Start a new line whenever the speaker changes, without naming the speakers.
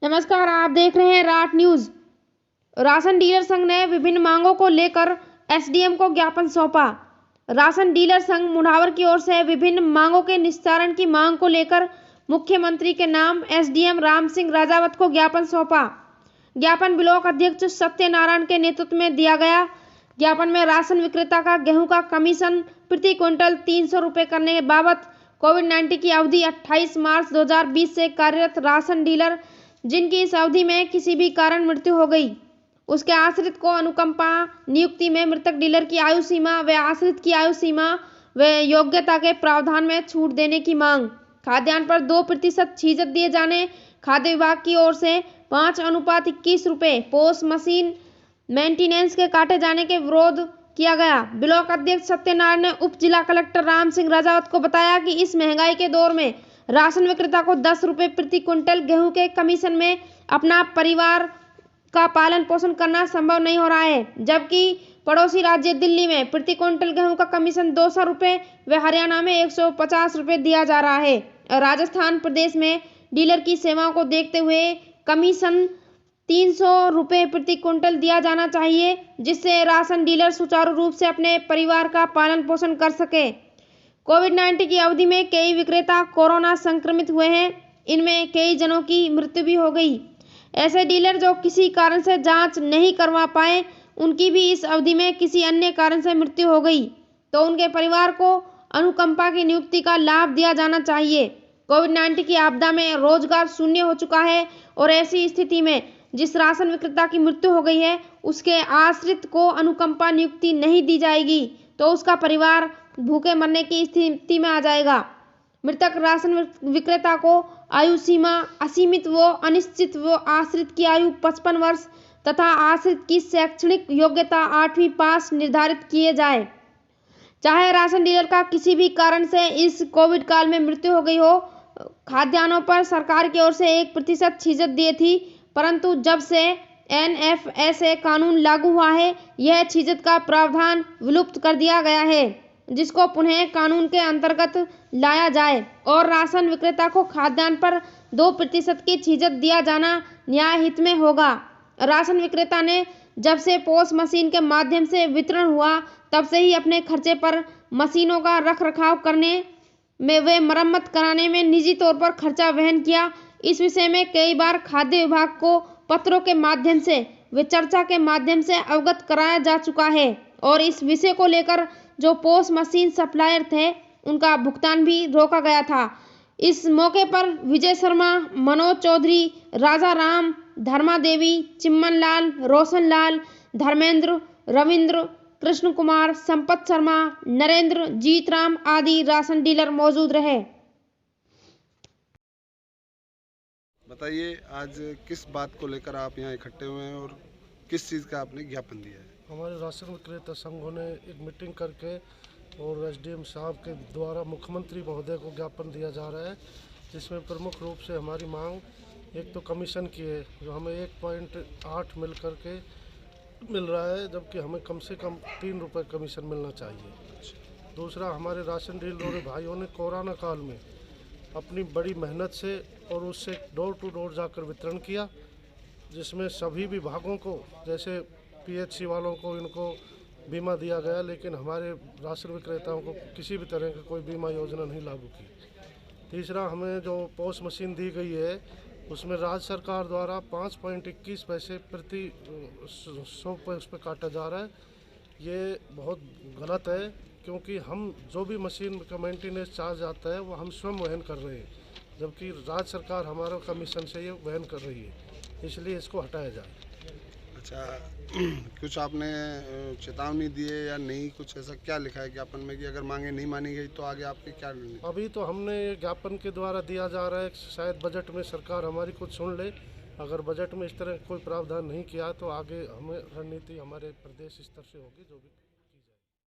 नमस्कार, आप देख रहे हैं राट न्यूज। राशन डीलर संघ ने विभिन्न मांगों को लेकर एसडीएम को ज्ञापन सौंपा। राशन डीलर संघ मुढ़ावर की ओर से विभिन्न मांगों के निस्तारण की मांग को लेकर मुख्यमंत्री के नाम एसडीएम राम सिंह राजावत को ज्ञापन सौंपा। ज्ञापन ब्लॉक अध्यक्ष सत्यनारायण के नेतृत्व में दिया गया। ज्ञापन में राशन विक्रेता का गेहूं का कमीशन प्रति क्विंटल 300 रुपये करने के बाबत कोविड-19 की अवधि 28 मार्च 2020 से कार्यरत राशन डीलर जिनकी इस अवधि में किसी भी कारण मृत्यु हो गई, उसके आश्रित को अनुकंपा नियुक्ति में मृतक डीलर की आयु सीमा व आश्रित की आयु सीमा व योग्यता के प्रावधान में छूट देने की मांग। खाद्यान्न पर 2% छीजत दिए जाने। खाद्य विभाग की ओर से 5:21 रुपये पोस्ट मशीन मेंटेनेंस के काटे जाने के विरोध किया गया। ब्लॉक अध्यक्ष सत्यनारायण ने उप जिला कलेक्टर राम सिंह राजावत को बताया कि इस महंगाई के दौर में राशन विक्रेता को 10 रुपये प्रति क्विंटल गेहूं के कमीशन में अपना परिवार का पालन पोषण करना संभव नहीं हो रहा है, जबकि पड़ोसी राज्य दिल्ली में प्रति क्विंटल गेहूं का कमीशन 200 रुपये व हरियाणा में 150 रुपये दिया जा रहा है। राजस्थान प्रदेश में डीलर की सेवाओं को देखते हुए कमीशन 300 रुपये प्रति क्विंटल दिया जाना चाहिए, जिससे राशन डीलर सुचारू रूप से अपने परिवार का पालन पोषण कर सके। कोविड-19 की अवधि में कई विक्रेता कोरोना संक्रमित हुए हैं, इनमें कई जनों की मृत्यु भी हो गई। ऐसे डीलर जो किसी कारण से जांच नहीं करवा पाए, उनकी भी इस अवधि में किसी अन्य कारण से मृत्यु हो गई, तो उनके परिवार को अनुकंपा की नियुक्ति का लाभ दिया जाना चाहिए। कोविड-19 की आपदा में रोजगार शून्य हो चुका है और ऐसी स्थिति में जिस राशन विक्रेता की मृत्यु हो गई है, उसके आश्रित को अनुकंपा नियुक्ति नहीं दी जाएगी तो उसका परिवार भूखे मरने की स्थिति में आ जाएगा। मृतक राशन विक्रेता को आयु सीमा असीमित व अनिश्चित व आश्रित की आयु 55 वर्ष तथा आश्रित की शैक्षणिक योग्यता 8वीं पास निर्धारित किए जाए। चाहे राशन डीलर का किसी भी कारण से इस कोविड काल में मृत्यु हो गई हो। खाद्यान्नों पर सरकार की ओर से 1% छीजत दी थी, परंतु जब से एनएफएसए कानून लागू हुआ है, यह छीजत का प्रावधान विलुप्त कर दिया गया है, जिसको पुनः कानून के अंतर्गत लाया जाए और राशन विक्रेता को खाद्यान्न पर 2% की छीजत दिया जाना न्याय हित में होगा। राशन विक्रेता ने जब से पोस्ट मशीन के माध्यम से वितरण हुआ, तब से ही अपने खर्चे पर मशीनों का रख रखाव करने में व मरम्मत कराने में निजी तौर पर खर्चा वहन किया। इस विषय में कई बार खाद्य विभाग को पत्रों के माध्यम से व चर्चा के माध्यम से अवगत कराया जा चुका है और इस विषय को लेकर जो पोस्ट मशीन सप्लायर थे, उनका भुगतान भी रोका गया था। इस मौके पर विजय शर्मा, मनोज चौधरी, राजा राम, धर्मा देवी, चिम्मन लाल, रोशन लाल, धर्मेंद्र, रविंद्र, कृष्ण कुमार, संपत शर्मा, नरेंद्र, जीतराम आदि राशन डीलर मौजूद रहे।
बताइए, आज किस बात को लेकर आप यहाँ इकट्ठे हुए हैं और किस चीज़ का आपने ज्ञापन दिया है?
हमारे राशन विक्रेता संघों ने एक मीटिंग करके और एसडीएम साहब के द्वारा मुख्यमंत्री महोदय को ज्ञापन दिया जा रहा है, जिसमें प्रमुख रूप से हमारी मांग एक तो कमीशन की है, जो हमें 1.8 मिल करके मिल रहा है, जबकि हमें कम से कम 3 रुपये कमीशन मिलना चाहिए। दूसरा, हमारे राशन डीलर भाइयों ने कोरोना काल में अपनी बड़ी मेहनत से और उससे डोर टू डोर जाकर वितरण किया, जिसमें सभी विभागों को, जैसे पीएचसी वालों को इनको बीमा दिया गया, लेकिन हमारे राशन विक्रेताओं को किसी भी तरह की कोई बीमा योजना नहीं लागू की। तीसरा, हमें जो पोस्ट मशीन दी गई है, उसमें राज्य सरकार द्वारा 5.21 पैसे प्रति 100 पे उस पर काटा जा रहा है। ये बहुत गलत है, क्योंकि हम जो भी मशीन का मेंटेनेंस चार्ज आता है वो हम स्वयं वहन कर रहे हैं, जबकि राज्य सरकार हमारा कमीशन से ये वहन कर रही है, इसलिए इसको हटाया जाए।
अच्छा, कुछ आपने चेतावनी दी है या नहीं? कुछ ऐसा क्या लिखा है ज्ञापन में कि अगर मांगे नहीं मानी गई तो आगे आपकी क्या रणनीति?
अभी तो हमने ज्ञापन के द्वारा दिया जा रहा है, शायद बजट में सरकार हमारी कुछ सुन ले। अगर बजट में इस तरह कोई प्रावधान नहीं किया तो आगे हमें रणनीति हमारे प्रदेश स्तर से होगी, जो भी